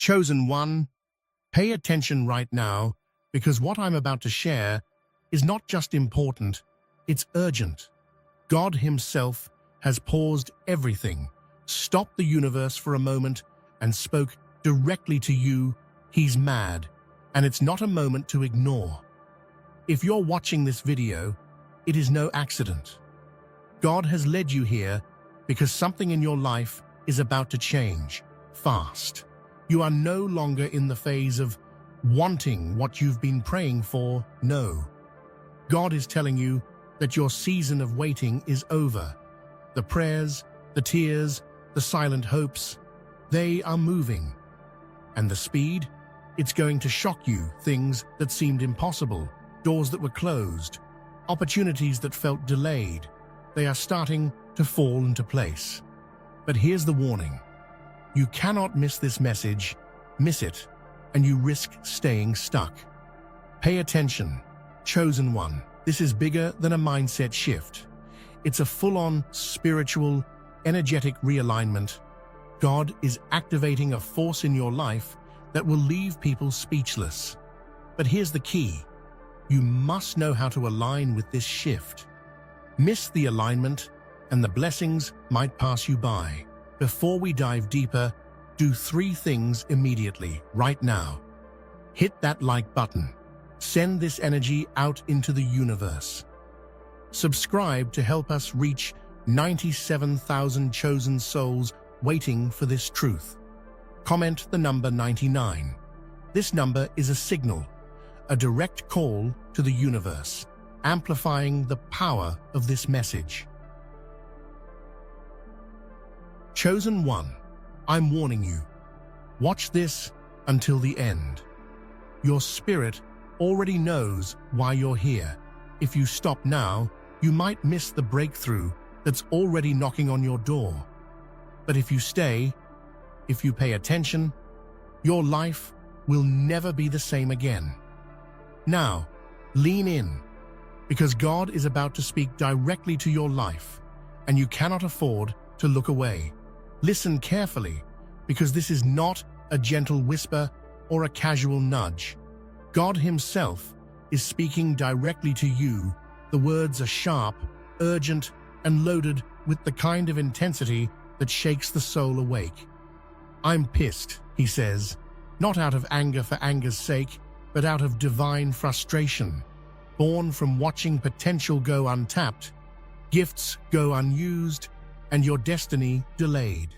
Chosen one, pay attention right now, because what I'm about to share is not just important, it's urgent. God Himself has paused everything, stopped the universe for a moment, and spoke directly to you. He's mad, and it's not a moment to ignore. If you're watching this video, it is no accident. God has led you here because something in your life is about to change, fast. You are no longer in the phase of wanting what you've been praying for. No. God is telling you that your season of waiting is over. The prayers, the tears, the silent hopes, they are moving. And the speed? It's going to shock you. Things that seemed impossible, doors that were closed, opportunities that felt delayed, they are starting to fall into place. But here's the warning. You cannot miss this message. Miss it, and you risk staying stuck. Pay attention. Chosen one. This is bigger than a mindset shift. It's a full-on spiritual, energetic realignment. God is activating a force in your life that will leave people speechless. But here's the key. You must know how to align with this shift. Miss the alignment, and the blessings might pass you by. Before we dive deeper, do 3 things immediately, right now. Hit that like button. Send this energy out into the universe. Subscribe to help us reach 97,000 chosen souls waiting for this truth. Comment the number 99. This number is a signal, a direct call to the universe, amplifying the power of this message. Chosen one, I'm warning you. Watch this until the end. Your spirit already knows why you're here. If you stop now, you might miss the breakthrough that's already knocking on your door. But if you stay, if you pay attention, your life will never be the same again. Now, lean in, because God is about to speak directly to your life, and you cannot afford to look away. Listen carefully, because this is not a gentle whisper or a casual nudge. God Himself is speaking directly to you. The words are sharp, urgent, and loaded with the kind of intensity that shakes the soul awake. I'm pissed, He says, not out of anger for anger's sake, but out of divine frustration, born from watching potential go untapped, gifts go unused, and your destiny delayed.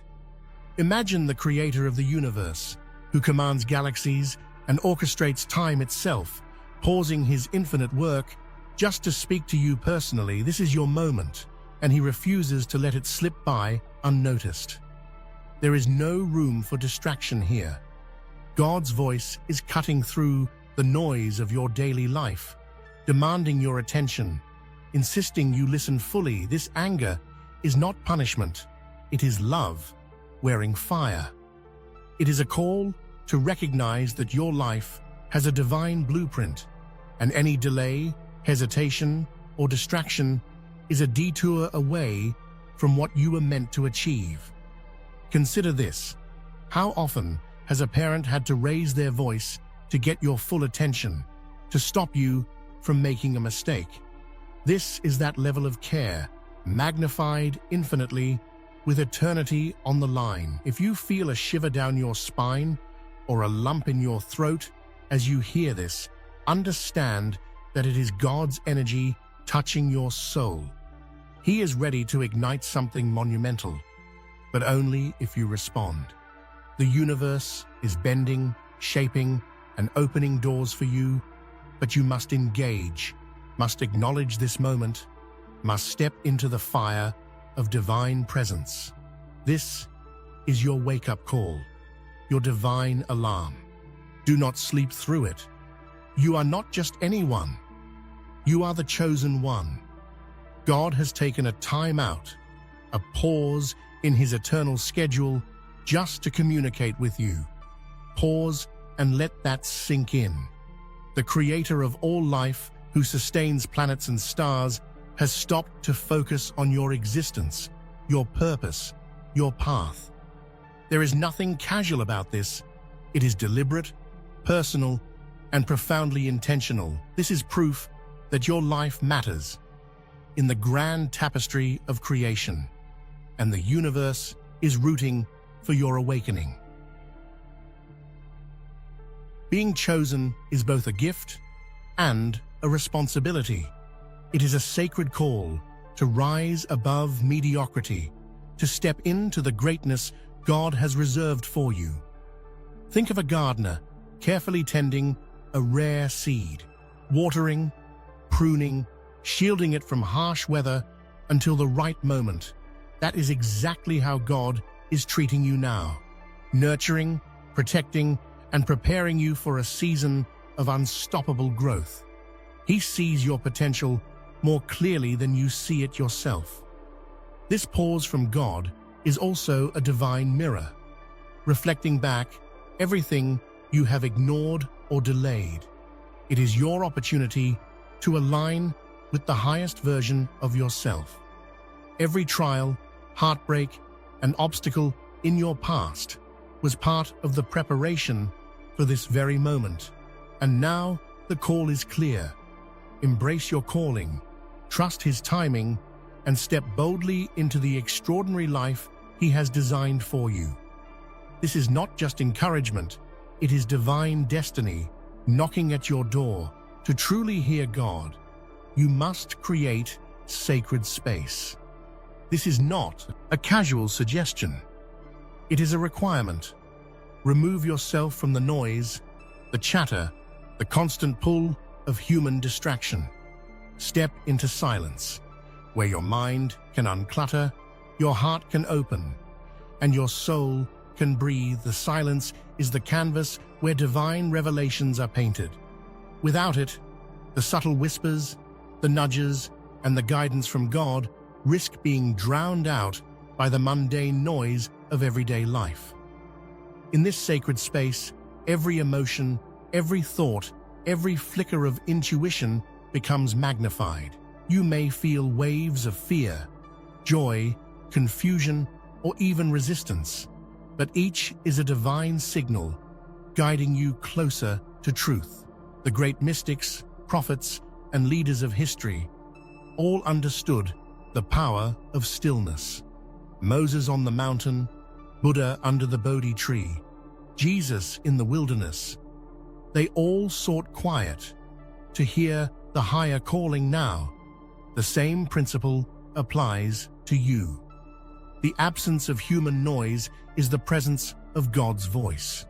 Imagine the creator of the universe, who commands galaxies and orchestrates time itself, pausing His infinite work just to speak to you personally. This is your moment, and He refuses to let it slip by unnoticed. There is no room for distraction here. God's voice is cutting through the noise of your daily life, demanding your attention, insisting you listen fully. This anger is not punishment, it is love wearing fire. It is a call to recognize that your life has a divine blueprint, and any delay, hesitation, or distraction is a detour away from what you were meant to achieve. Consider this. How often has a parent had to raise their voice to get your full attention, to stop you from making a mistake? This is that level of care, magnified infinitely, with eternity on the line. If you feel a shiver down your spine or a lump in your throat as you hear this, understand that it is God's energy touching your soul. He is ready to ignite something monumental, but only if you respond. The universe is bending, shaping, and opening doors for you, but you must engage, must acknowledge this moment, must step into the fire of divine presence. This is your wake-up call, your divine alarm. Do not sleep through it. You are not just anyone. You are the chosen one. God has taken a time out, a pause in His eternal schedule just to communicate with you. Pause and let that sink in. The creator of all life, who sustains planets and stars, has stopped to focus on your existence, your purpose, your path. There is nothing casual about this. It is deliberate, personal, and profoundly intentional. This is proof that your life matters in the grand tapestry of creation, and the universe is rooting for your awakening. Being chosen is both a gift and a responsibility. It is a sacred call to rise above mediocrity, to step into the greatness God has reserved for you. Think of a gardener carefully tending a rare seed, watering, pruning, shielding it from harsh weather until the right moment. That is exactly how God is treating you now, nurturing, protecting, and preparing you for a season of unstoppable growth. He sees your potential more clearly than you see it yourself. This pause from God is also a divine mirror, reflecting back everything you have ignored or delayed. It is your opportunity to align with the highest version of yourself. Every trial, heartbreak, and obstacle in your past was part of the preparation for this very moment. And now the call is clear. Embrace your calling, trust His timing, and step boldly into the extraordinary life He has designed for you. This is not just encouragement, it is divine destiny knocking at your door. To truly hear God, you must create sacred space. This is not a casual suggestion. It is a requirement. Remove yourself from the noise, the chatter, the constant pull of human distraction. Step into silence, where your mind can unclutter, your heart can open, and your soul can breathe. The silence is the canvas where divine revelations are painted. Without it, the subtle whispers, the nudges, and the guidance from God risk being drowned out by the mundane noise of everyday life. In this sacred space, every emotion, every thought, every flicker of intuition becomes magnified. You may feel waves of fear, joy, confusion, or even resistance, but each is a divine signal guiding you closer to truth. The great mystics, prophets, and leaders of history all understood the power of stillness. Moses on the mountain, Buddha under the Bodhi tree, Jesus in the wilderness. They all sought quiet to hear the higher calling. Now, the same principle applies to you. The absence of human noise is the presence of God's voice.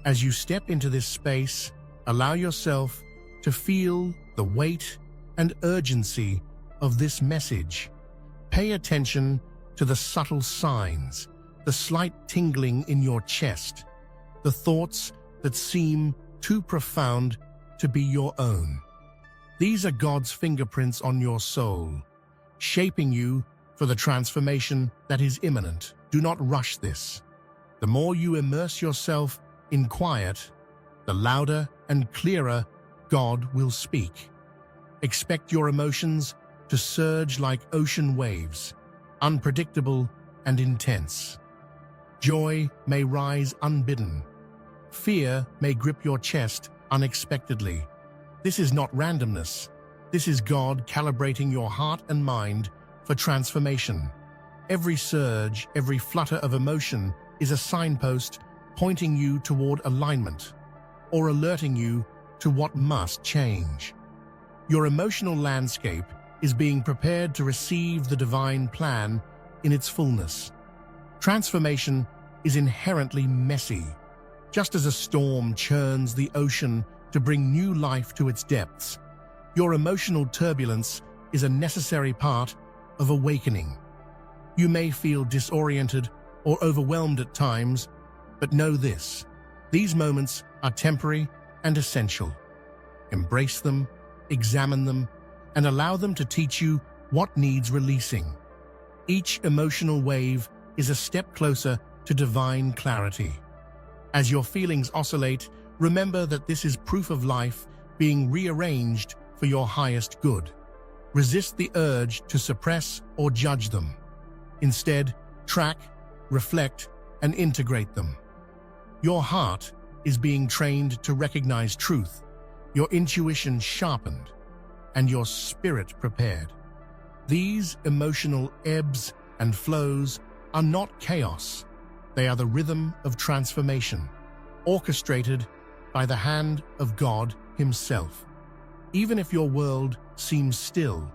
As you step into this space, allow yourself to feel the weight and urgency of this message. Pay attention to the subtle signs, the slight tingling in your chest, the thoughts that seem too profound to be your own. These are God's fingerprints on your soul, shaping you for the transformation that is imminent. Do not rush this. The more you immerse yourself in quiet, the louder and clearer God will speak. Expect your emotions to surge like ocean waves, unpredictable and intense. Joy may rise unbidden. Fear may grip your chest unexpectedly. This is not randomness. This is God calibrating your heart and mind for transformation. Every surge, every flutter of emotion is a signpost pointing you toward alignment or alerting you to what must change. Your emotional landscape is being prepared to receive the divine plan in its fullness. Transformation is inherently messy. Just as a storm churns the ocean to bring new life to its depths, your emotional turbulence is a necessary part of awakening. You may feel disoriented or overwhelmed at times, but know this: these moments are temporary and essential. Embrace them, examine them, and allow them to teach you what needs releasing. Each emotional wave is a step closer to divine clarity. As your feelings oscillate, remember that this is proof of life being rearranged for your highest good. Resist the urge to suppress or judge them. Instead, track, reflect, and integrate them. Your heart is being trained to recognize truth, your intuition sharpened, and your spirit prepared. These emotional ebbs and flows are not chaos. They are the rhythm of transformation, orchestrated by the hand of God Himself. Even if your world seems still,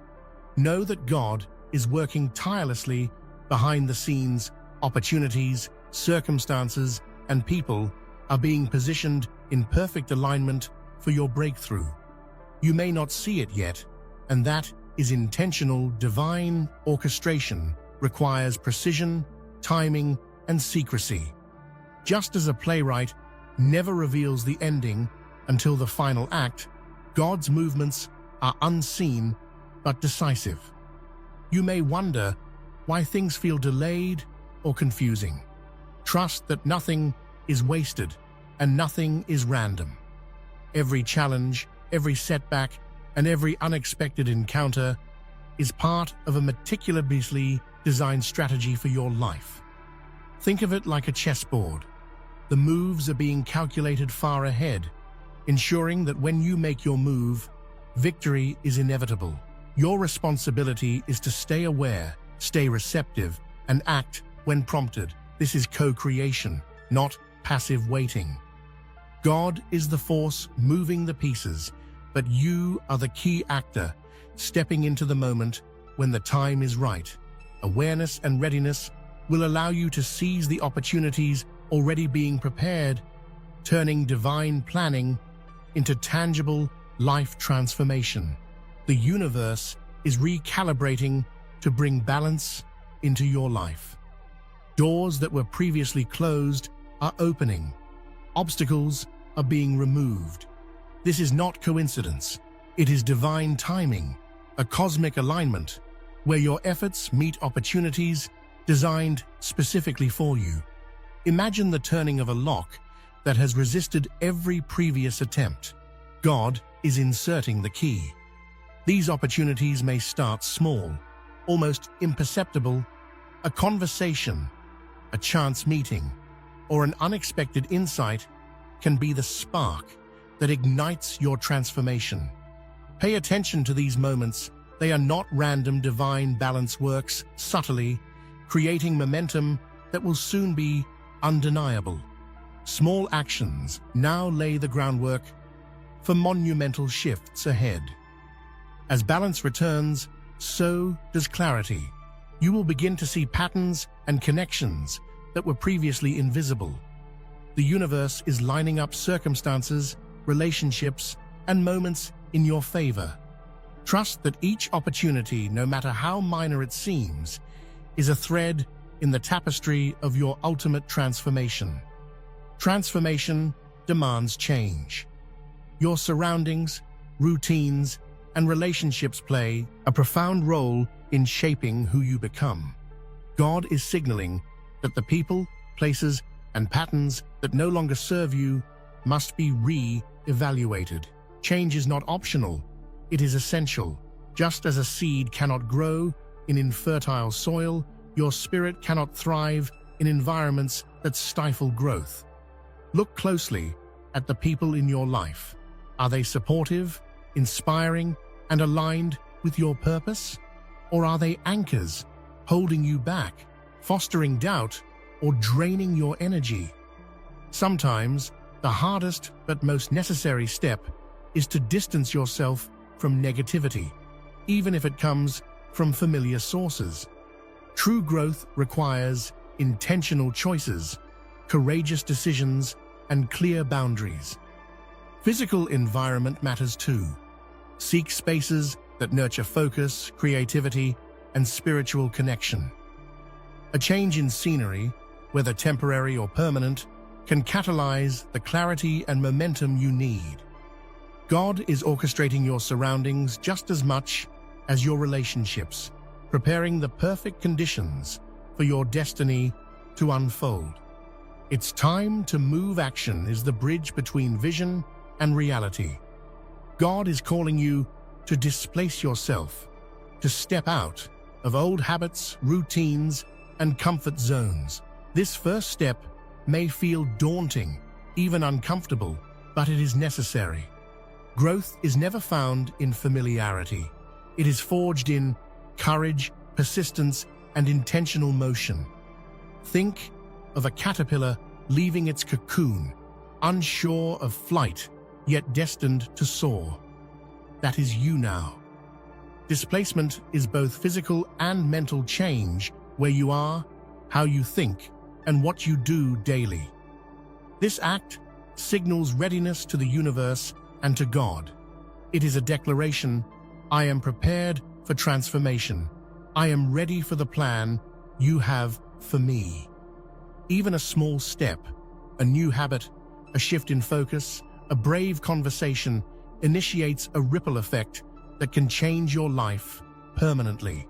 know that God is working tirelessly behind the scenes. Opportunities, circumstances, and people are being positioned in perfect alignment for your breakthrough. You may not see it yet, and that is intentional. Divine orchestration requires precision, timing, and secrecy. Just as a playwright never reveals the ending until the final act, God's movements are unseen but decisive. You may wonder why things feel delayed or confusing. Trust that nothing is wasted and nothing is random. Every challenge, every setback, and every unexpected encounter is part of a meticulously designed strategy for your life. Think of it like a chessboard. The moves are being calculated far ahead, ensuring that when you make your move, victory is inevitable. Your responsibility is to stay aware, stay receptive, and act when prompted. This is co-creation, not passive waiting. God is the force moving the pieces, but you are the key actor, stepping into the moment when the time is right. Awareness and readiness will allow you to seize the opportunities already being prepared, turning divine planning into tangible life transformation. The universe is recalibrating to bring balance into your life. Doors that were previously closed are opening. Obstacles are being removed. This is not coincidence. It is divine timing, a cosmic alignment where your efforts meet opportunities designed specifically for you. Imagine the turning of a lock that has resisted every previous attempt. God is inserting the key. These opportunities may start small, almost imperceptible. A conversation, a chance meeting, or an unexpected insight can be the spark that ignites your transformation. Pay attention to these moments. They are not random. Divine balance works subtly, creating momentum that will soon be undeniable. Small actions now lay the groundwork for monumental shifts ahead. As balance returns, so does clarity. You will begin to see patterns and connections that were previously invisible. The universe is lining up circumstances, relationships, and moments in your favor. Trust that each opportunity, no matter how minor it seems, is a thread in the tapestry of your ultimate transformation. Transformation demands change. Your surroundings, routines, and relationships play a profound role in shaping who you become. God is signaling that the people, places, and patterns that no longer serve you must be re-evaluated. Change is not optional, it is essential. Just as a seed cannot grow in infertile soil, your spirit cannot thrive in environments that stifle growth. Look closely at the people in your life. Are they supportive, inspiring, and aligned with your purpose? Or are they anchors, holding you back, fostering doubt, or draining your energy? Sometimes, the hardest but most necessary step is to distance yourself from negativity, even if it comes from familiar sources. True growth requires intentional choices, courageous decisions, and clear boundaries. Physical environment matters too. Seek spaces that nurture focus, creativity, and spiritual connection. A change in scenery, whether temporary or permanent, can catalyze the clarity and momentum you need. God is orchestrating your surroundings just as much as your relationships, preparing the perfect conditions for your destiny to unfold. It's time to move. Action is the bridge between vision and reality. God is calling you to displace yourself, to step out of old habits, routines, and comfort zones. This first step may feel daunting, even uncomfortable, but it is necessary. Growth is never found in familiarity. It is forged in courage, persistence, and intentional motion. Think of a caterpillar leaving its cocoon, unsure of flight, yet destined to soar. That is you now. Displacement is both physical and mental change, where you are, how you think, and what you do daily. This act signals readiness to the universe and to God. It is a declaration: I am prepared for transformation. I am ready for the plan you have for me. Even a small step, a new habit, a shift in focus, a brave conversation initiates a ripple effect that can change your life permanently.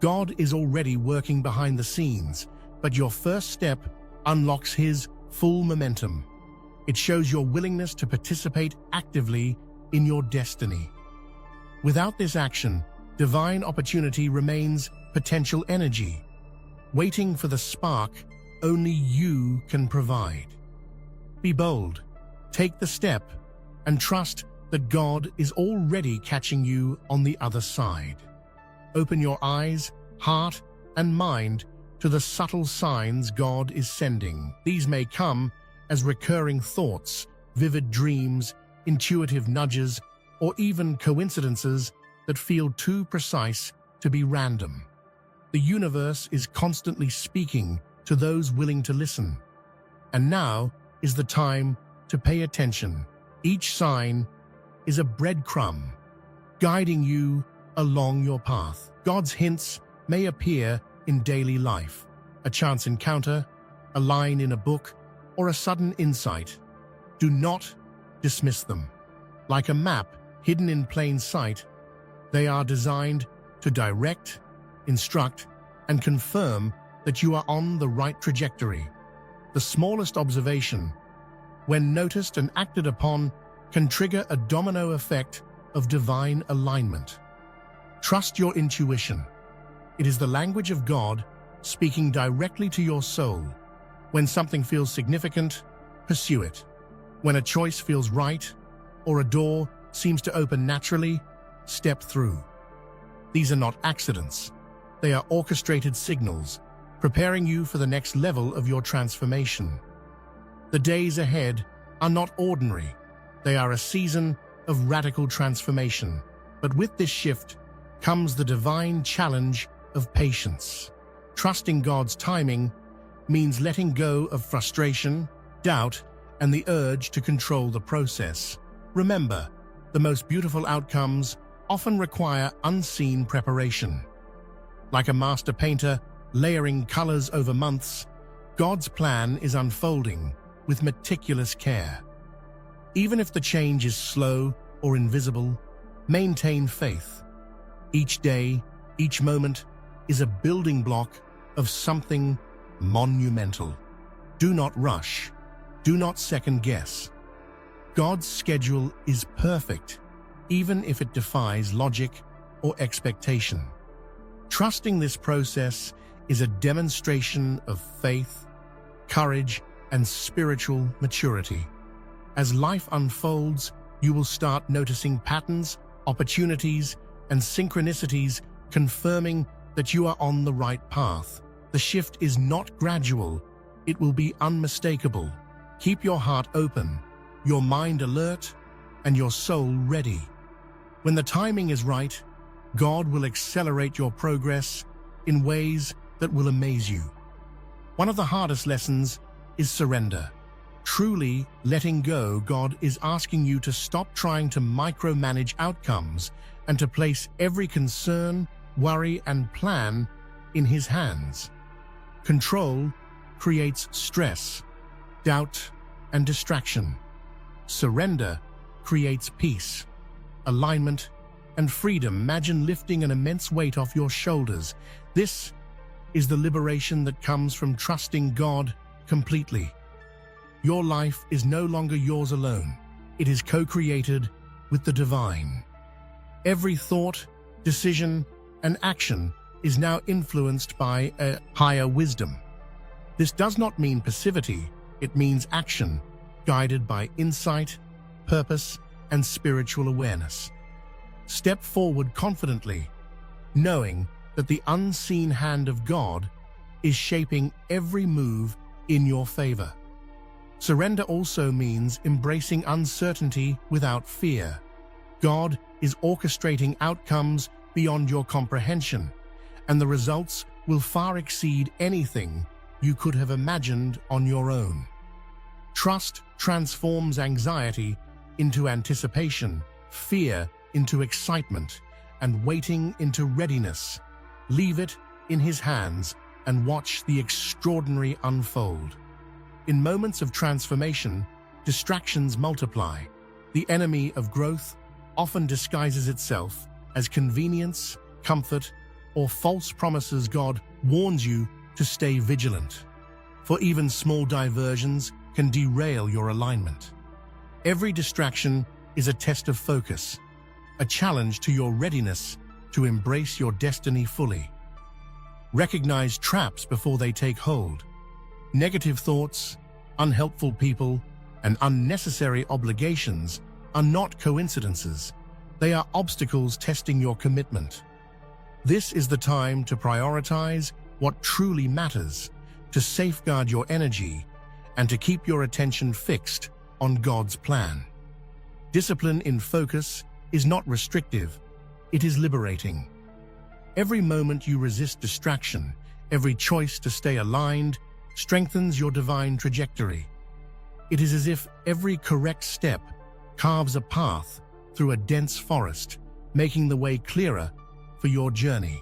God is already working behind the scenes, but your first step unlocks His full momentum. It shows your willingness to participate actively in your destiny. Without this action, divine opportunity remains potential energy, waiting for the spark only you can provide. Be bold, take the step, and trust that God is already catching you on the other side. Open your eyes, heart, and mind to the subtle signs God is sending. These may come as recurring thoughts, vivid dreams, intuitive nudges, or even coincidences that feel too precise to be random. The universe is constantly speaking to those willing to listen. And now is the time to pay attention. Each sign is a breadcrumb, guiding you along your path. God's hints may appear in daily life: a chance encounter, a line in a book, or a sudden insight. Do not dismiss them. Like a map hidden in plain sight, they are designed to direct, instruct, and confirm that you are on the right trajectory. The smallest observation, when noticed and acted upon, can trigger a domino effect of divine alignment. Trust your intuition. It is the language of God speaking directly to your soul. When something feels significant, pursue it. When a choice feels right, or a door seems to open naturally, step through. These are not accidents. They are orchestrated signals, preparing you for the next level of your transformation. The days ahead are not ordinary. They are a season of radical transformation. But with this shift comes the divine challenge of patience. Trusting God's timing means letting go of frustration, doubt, and the urge to control the process. Remember, the most beautiful outcomes often require unseen preparation. Like a master painter layering colors over months, God's plan is unfolding with meticulous care. Even if the change is slow or invisible, maintain faith. Each day, each moment is a building block of something monumental. Do not rush. Do not second guess. God's schedule is perfect, even if it defies logic or expectation. Trusting this process is a demonstration of faith, courage, and spiritual maturity. As life unfolds, you will start noticing patterns, opportunities, and synchronicities confirming that you are on the right path. The shift is not gradual, it will be unmistakable. Keep your heart open, your mind alert, and your soul ready. When the timing is right, God will accelerate your progress in ways that will amaze you. One of the hardest lessons is surrender. Truly letting go, God is asking you to stop trying to micromanage outcomes and to place every concern, worry, and plan in His hands. Control creates stress, doubt, and distraction. Surrender creates peace, alignment, and freedom. Imagine lifting an immense weight off your shoulders. This is the liberation that comes from trusting God completely. Your life is no longer yours alone. It is co-created with the divine. Every thought, decision, and action is now influenced by a higher wisdom. This does not mean passivity, it means action, guided by insight, purpose, and spiritual awareness. Step forward confidently, knowing that the unseen hand of God is shaping every move in your favor. Surrender also means embracing uncertainty without fear. God is orchestrating outcomes beyond your comprehension, and the results will far exceed anything you could have imagined on your own. Trust transforms anxiety into anticipation, fear into excitement, and waiting into readiness. Leave it in His hands and watch the extraordinary unfold. In moments of transformation, distractions multiply. The enemy of growth often disguises itself as convenience, comfort, or false promises. God warns you to stay vigilant, for even small diversions can derail your alignment. Every distraction is a test of focus, a challenge to your readiness to embrace your destiny fully. Recognize traps before they take hold. Negative thoughts, unhelpful people, and unnecessary obligations are not coincidences. They are obstacles testing your commitment. This is the time to prioritize what truly matters, to safeguard your energy, and to keep your attention fixed on God's plan. Discipline in focus is not restrictive, it is liberating. Every moment you resist distraction, every choice to stay aligned, strengthens your divine trajectory. It is as if every correct step carves a path through a dense forest, making the way clearer for your journey.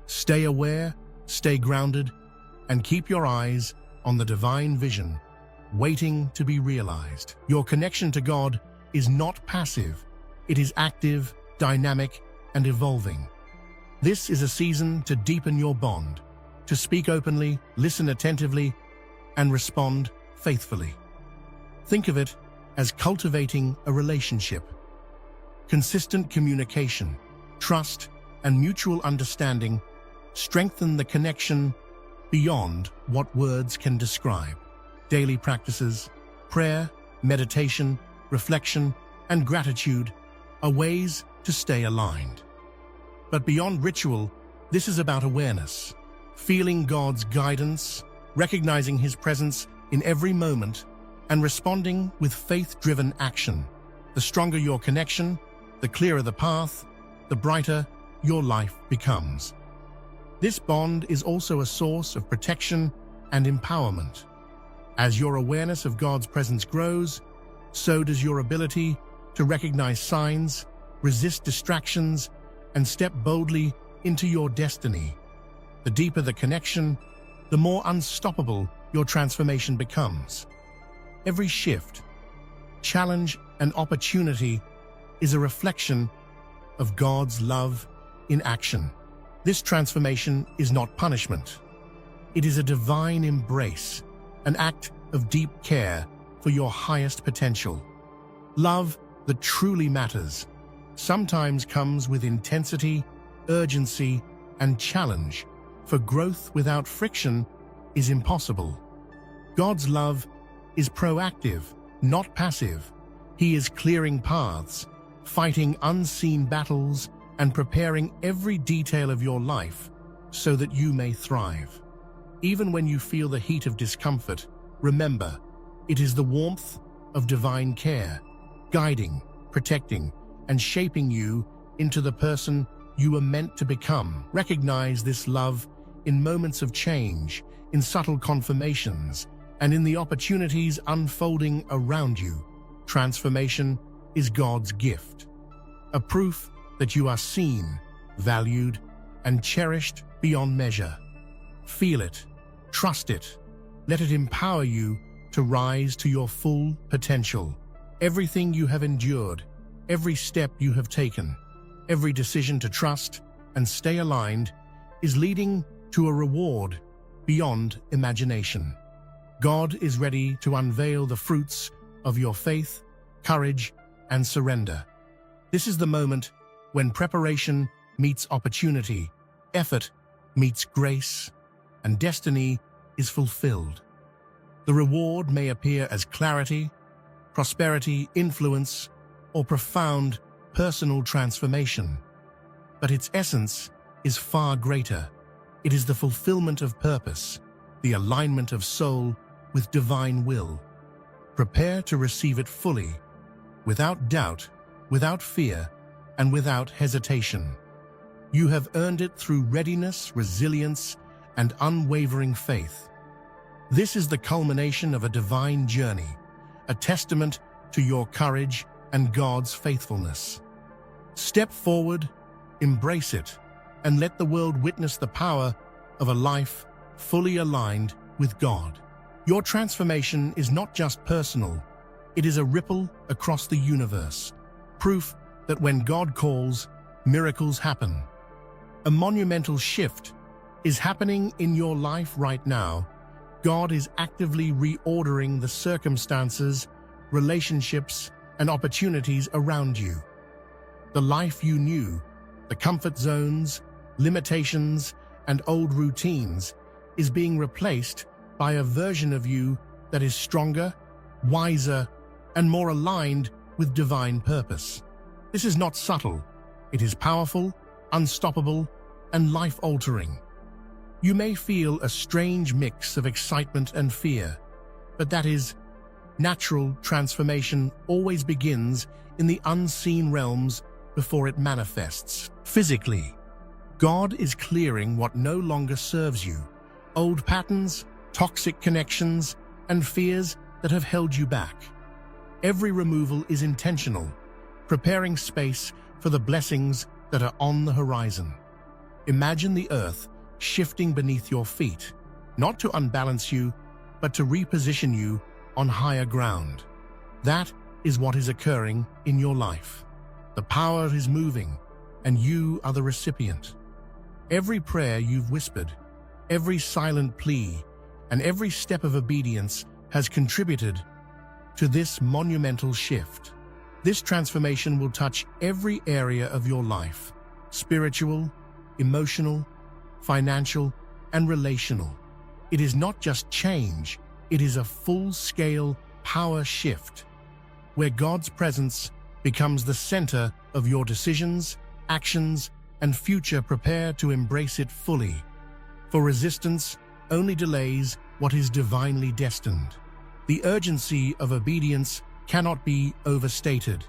Stay aware, stay grounded, and keep your eyes on the divine vision, waiting to be realized. Your connection to God is not passive, it is active, dynamic, and evolving. This is a season to deepen your bond, to speak openly, listen attentively, and respond faithfully. Think of it as cultivating a relationship. Consistent communication, trust, and mutual understanding strengthen the connection beyond what words can describe. Daily practices, prayer, meditation, reflection, and gratitude are ways to stay aligned. But beyond ritual, this is about awareness, feeling God's guidance, recognizing His presence in every moment, and responding with faith-driven action. The stronger your connection, the clearer the path, the brighter your life becomes. This bond is also a source of protection and empowerment. As your awareness of God's presence grows, so does your ability to recognize signs, resist distractions, and step boldly into your destiny. The deeper the connection, the more unstoppable your transformation becomes. Every shift, challenge, and opportunity is a reflection of God's love in action. This transformation is not punishment. It is a divine embrace, an act of deep care for your highest potential. Love that truly matters sometimes comes with intensity, urgency, and challenge, for growth without friction is impossible. God's love is proactive, not passive. He is clearing paths, fighting unseen battles, and preparing every detail of your life so that you may thrive. Even when you feel the heat of discomfort, remember, it is the warmth of divine care, guiding, protecting, and shaping you into the person you were meant to become. Recognize this love in moments of change, in subtle confirmations, and in the opportunities unfolding around you. Transformation is God's gift, a proof that you are seen, valued, and cherished beyond measure. Feel it, trust it, let it empower you to rise to your full potential. Everything you have endured, every step you have taken, every decision to trust and stay aligned is leading to a reward beyond imagination. God is ready to unveil the fruits of your faith, courage, and surrender. This is the moment when preparation meets opportunity, effort meets grace, and destiny is fulfilled. The reward may appear as clarity, prosperity, influence, or profound personal transformation. But its essence is far greater. It is the fulfillment of purpose, the alignment of soul with divine will. Prepare to receive it fully, without doubt, without fear, and without hesitation. You have earned it through readiness, resilience, and unwavering faith. This is the culmination of a divine journey, a testament to your courage and God's faithfulness. Step forward, embrace it, and let the world witness the power of a life fully aligned with God. Your transformation is not just personal, it is a ripple across the universe, proof that when God calls, miracles happen. A monumental shift is happening in your life right now. God is actively reordering the circumstances, relationships, and opportunities around you. The life you knew, the comfort zones, limitations, and old routines is being replaced by a version of you that is stronger, wiser, and more aligned with divine purpose. This is not subtle. It is powerful, unstoppable, and life-altering. You may feel a strange mix of excitement and fear, but that is natural. Transformation always begins in the unseen realms before it manifests physically. God is clearing what no longer serves you, old patterns, toxic connections, and fears that have held you back. Every removal is intentional, preparing space for the blessings that are on the horizon. Imagine the earth shifting beneath your feet, not to unbalance you, but to reposition you on higher ground. That is what is occurring in your life. The power is moving, and you are the recipient. Every prayer you've whispered, every silent plea, and every step of obedience has contributed to this monumental shift. This transformation will touch every area of your life: spiritual, emotional, financial, and relational. It is not just change, it is a full-scale power shift, where God's presence becomes the center of your decisions, actions, and future. Prepare to embrace it fully, for resistance only delays what is divinely destined. The urgency of obedience cannot be overstated.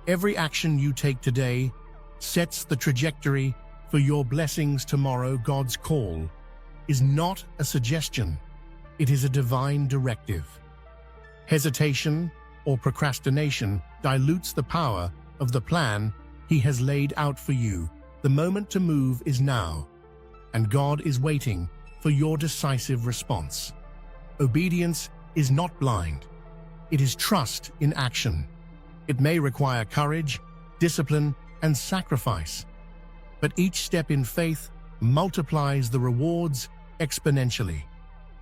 Every action you take today sets the trajectory for your blessings tomorrow. God's call is not a suggestion, it is a divine directive. Hesitation or procrastination dilutes the power of the plan He has laid out for you. The moment to move is now, and God is waiting for your decisive response. Obedience is not blind, it is trust in action. It may require courage, discipline, and sacrifice, but each step in faith multiplies the rewards exponentially.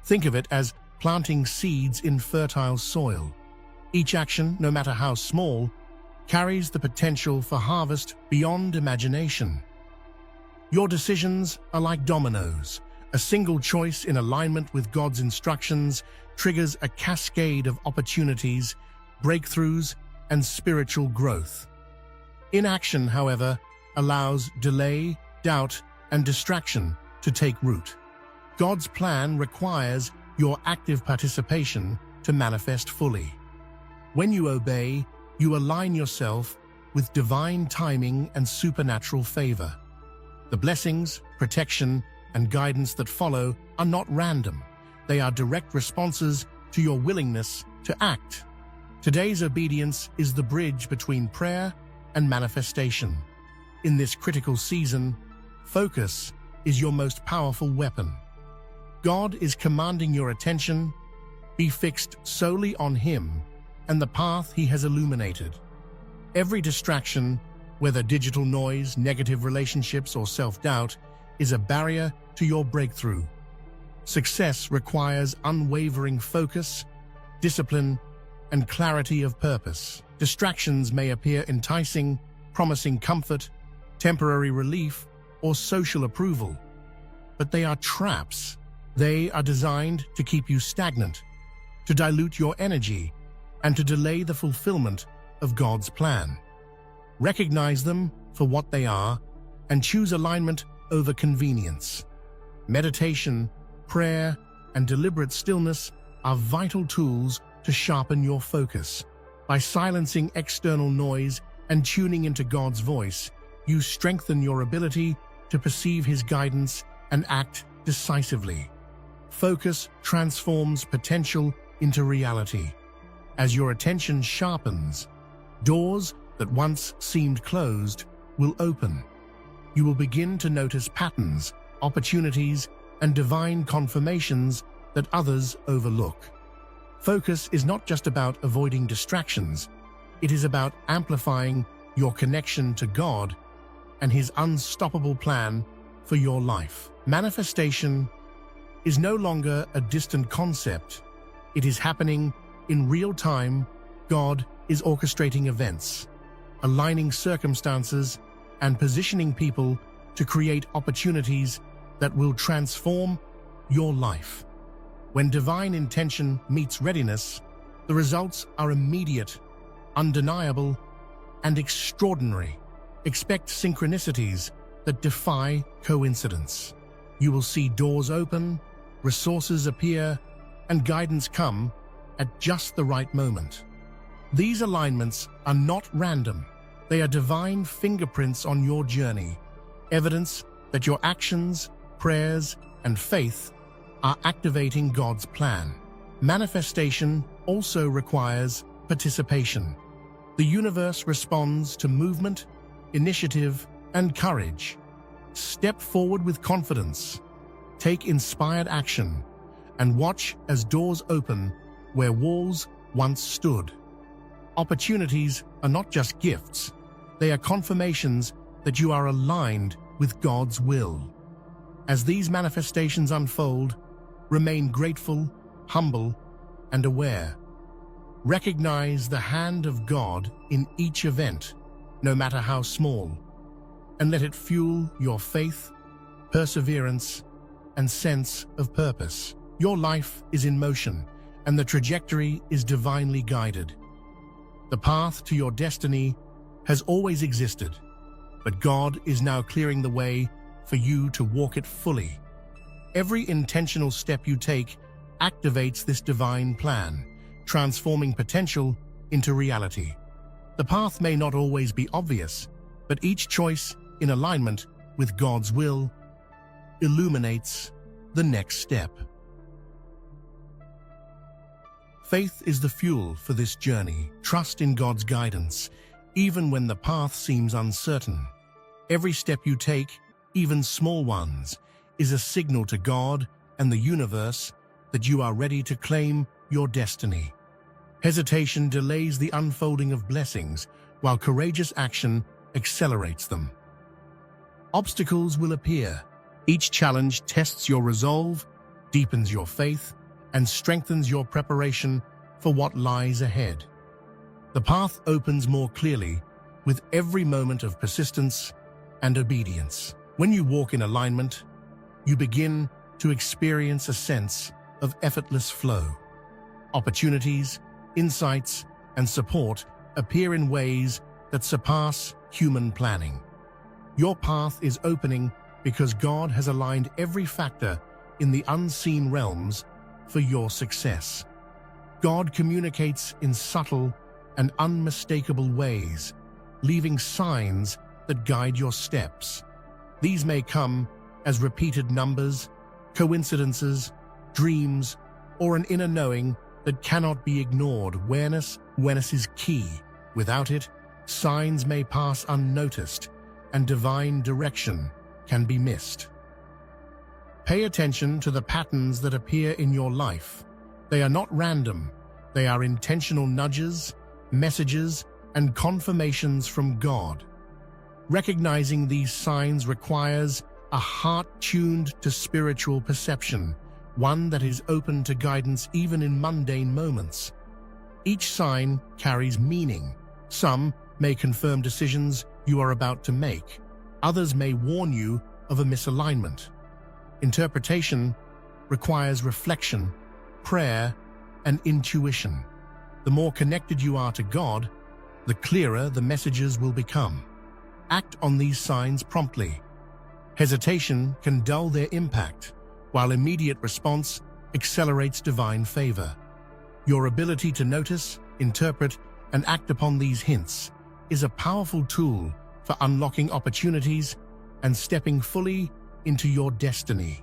Think of it as planting seeds in fertile soil. Each action, no matter how small, carries the potential for harvest beyond imagination. Your decisions are like dominoes. A single choice in alignment with God's instructions triggers a cascade of opportunities, breakthroughs, and spiritual growth. Inaction, however, allows delay, doubt, and distraction to take root. God's plan requires your active participation to manifest fully. When you obey, you align yourself with divine timing and supernatural favor. The blessings, protection, and guidance that follow are not random. They are direct responses to your willingness to act. Today's obedience is the bridge between prayer and manifestation. In this critical season, focus is your most powerful weapon. God is commanding your attention. Be fixed solely on Him and the path He has illuminated. Every distraction, whether digital noise, negative relationships, or self-doubt, is a barrier to your breakthrough. Success requires unwavering focus, discipline, and clarity of purpose. Distractions may appear enticing, promising comfort, temporary relief, or social approval, but they are traps. They are designed to keep you stagnant, to dilute your energy, and to delay the fulfillment of God's plan. Recognize them for what they are and choose alignment over convenience. Meditation, prayer, and deliberate stillness are vital tools to sharpen your focus. By silencing external noise and tuning into God's voice, you strengthen your ability to perceive His guidance and act decisively. Focus transforms potential into reality. As your attention sharpens, doors that once seemed closed will open. You will begin to notice patterns, opportunities, and divine confirmations that others overlook. Focus is not just about avoiding distractions, it is about amplifying your connection to God and His unstoppable plan for your life. Manifestation is no longer a distant concept. It is happening in real time. God is orchestrating events, aligning circumstances, and positioning people to create opportunities that will transform your life. When divine intention meets readiness, the results are immediate, undeniable, and extraordinary. Expect synchronicities that defy coincidence. You will see doors open, resources appear, and guidance come at just the right moment. These alignments are not random. They are divine fingerprints on your journey, evidence that your actions, prayers, and faith are activating God's plan. Manifestation also requires participation. The universe responds to movement, initiative, and courage. Step forward with confidence, take inspired action, and watch as doors open where walls once stood. Opportunities are not just gifts, they are confirmations that you are aligned with God's will. As these manifestations unfold, remain grateful, humble, and aware. Recognize the hand of God in each event, no matter how small, and let it fuel your faith, perseverance, and sense of purpose. Your life is in motion, and the trajectory is divinely guided. The path to your destiny has always existed, but God is now clearing the way for you to walk it fully. Every intentional step you take activates this divine plan, transforming potential into reality. The path may not always be obvious, but each choice in alignment with God's will illuminates the next step. Faith is the fuel for this journey. Trust in God's guidance, even when the path seems uncertain. Every step you take, even small ones, is a signal to God and the universe that you are ready to claim your destiny. Hesitation delays the unfolding of blessings, while courageous action accelerates them. Obstacles will appear. Each challenge tests your resolve, deepens your faith, and strengthens your preparation for what lies ahead. The path opens more clearly with every moment of persistence and obedience. When you walk in alignment, you begin to experience a sense of effortless flow. Opportunities, insights, and support appear in ways that surpass human planning. Your path is opening because God has aligned every factor in the unseen realms for your success. God communicates in subtle and unmistakable ways, leaving signs that guide your steps. These may come as repeated numbers, coincidences, dreams, or an inner knowing that cannot be ignored. Awareness is key. Without it, signs may pass unnoticed, and divine direction can be missed. Pay attention to the patterns that appear in your life. They are not random. They are intentional nudges, messages, and confirmations from God. Recognizing these signs requires a heart tuned to spiritual perception, one that is open to guidance even in mundane moments. Each sign carries meaning. Some may confirm decisions you are about to make. Others may warn you of a misalignment. Interpretation requires reflection, prayer, and intuition. The more connected you are to God, the clearer the messages will become. Act on these signs promptly. Hesitation can dull their impact, while immediate response accelerates divine favor. Your ability to notice, interpret, and act upon these hints is a powerful tool for unlocking opportunities and stepping fully into your destiny.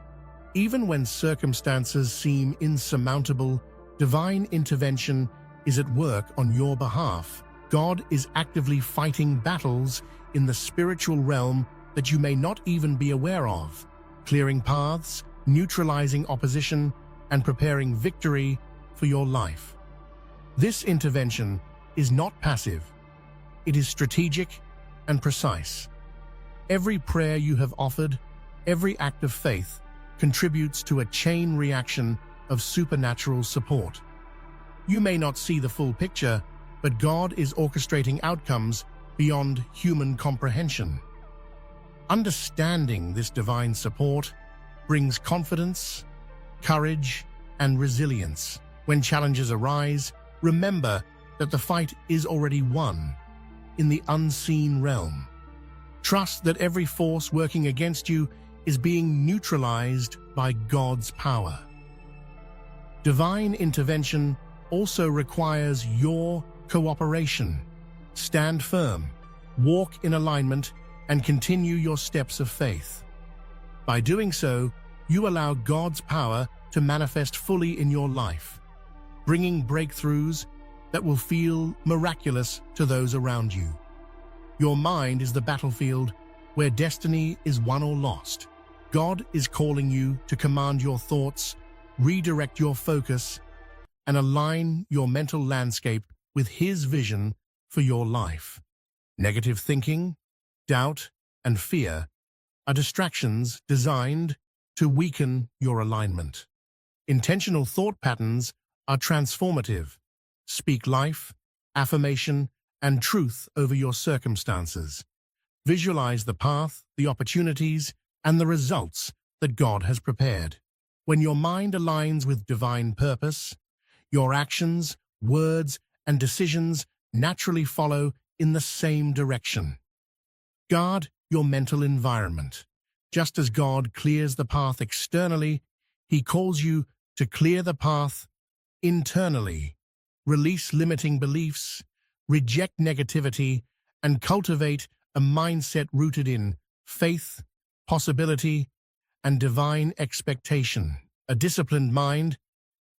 Even when circumstances seem insurmountable, divine intervention is at work on your behalf. God is actively fighting battles in the spiritual realm that you may not even be aware of, clearing paths, neutralizing opposition, and preparing victory for your life. This intervention is not passive. It is strategic and precise. Every prayer you have offered, every act of faith, contributes to a chain reaction of supernatural support. You may not see the full picture, but God is orchestrating outcomes beyond human comprehension. Understanding this divine support brings confidence, courage, and resilience. When challenges arise, remember that the fight is already won in the unseen realm. Trust that every force working against you is being neutralized by God's power. Divine intervention also requires your cooperation. Stand firm, walk in alignment, and continue your steps of faith. By doing so, you allow God's power to manifest fully in your life, bringing breakthroughs that will feel miraculous to those around you. Your mind is the battlefield where destiny is won or lost. God is calling you to command your thoughts, redirect your focus, and align your mental landscape with His vision for your life. Negative thinking, doubt, and fear are distractions designed to weaken your alignment. Intentional thought patterns are transformative. Speak life, affirmation, and truth over your circumstances. Visualize the path, the opportunities, and the results that God has prepared. When your mind aligns with divine purpose, your actions, words, and decisions naturally follow in the same direction. Guard your mental environment. Just as God clears the path externally, He calls you to clear the path internally. Release limiting beliefs, reject negativity, and cultivate a mindset rooted in faith, possibility, and divine expectation. A disciplined mind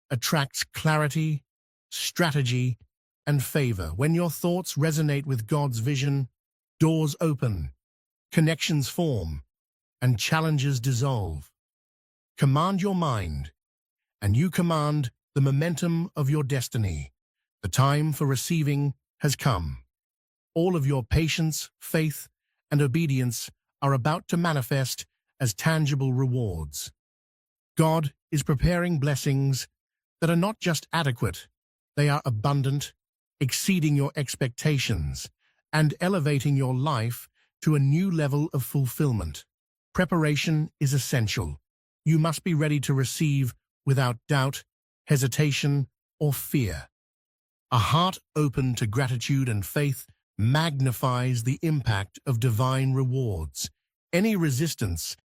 attracts clarity, strategy, and favor. When your thoughts resonate with God's vision, doors open, connections form, and challenges dissolve. Command your mind, and you command the momentum of your destiny. The time for receiving has come. All of your patience, faith, and obedience are about to manifest as tangible rewards. God is preparing blessings that are not just adequate, they are abundant, exceeding your expectations, and elevating your life to a new level of fulfillment. Preparation is essential. You must be ready to receive without doubt, hesitation, or fear. A heart open to gratitude and faith magnifies the impact of divine rewards. Any resistance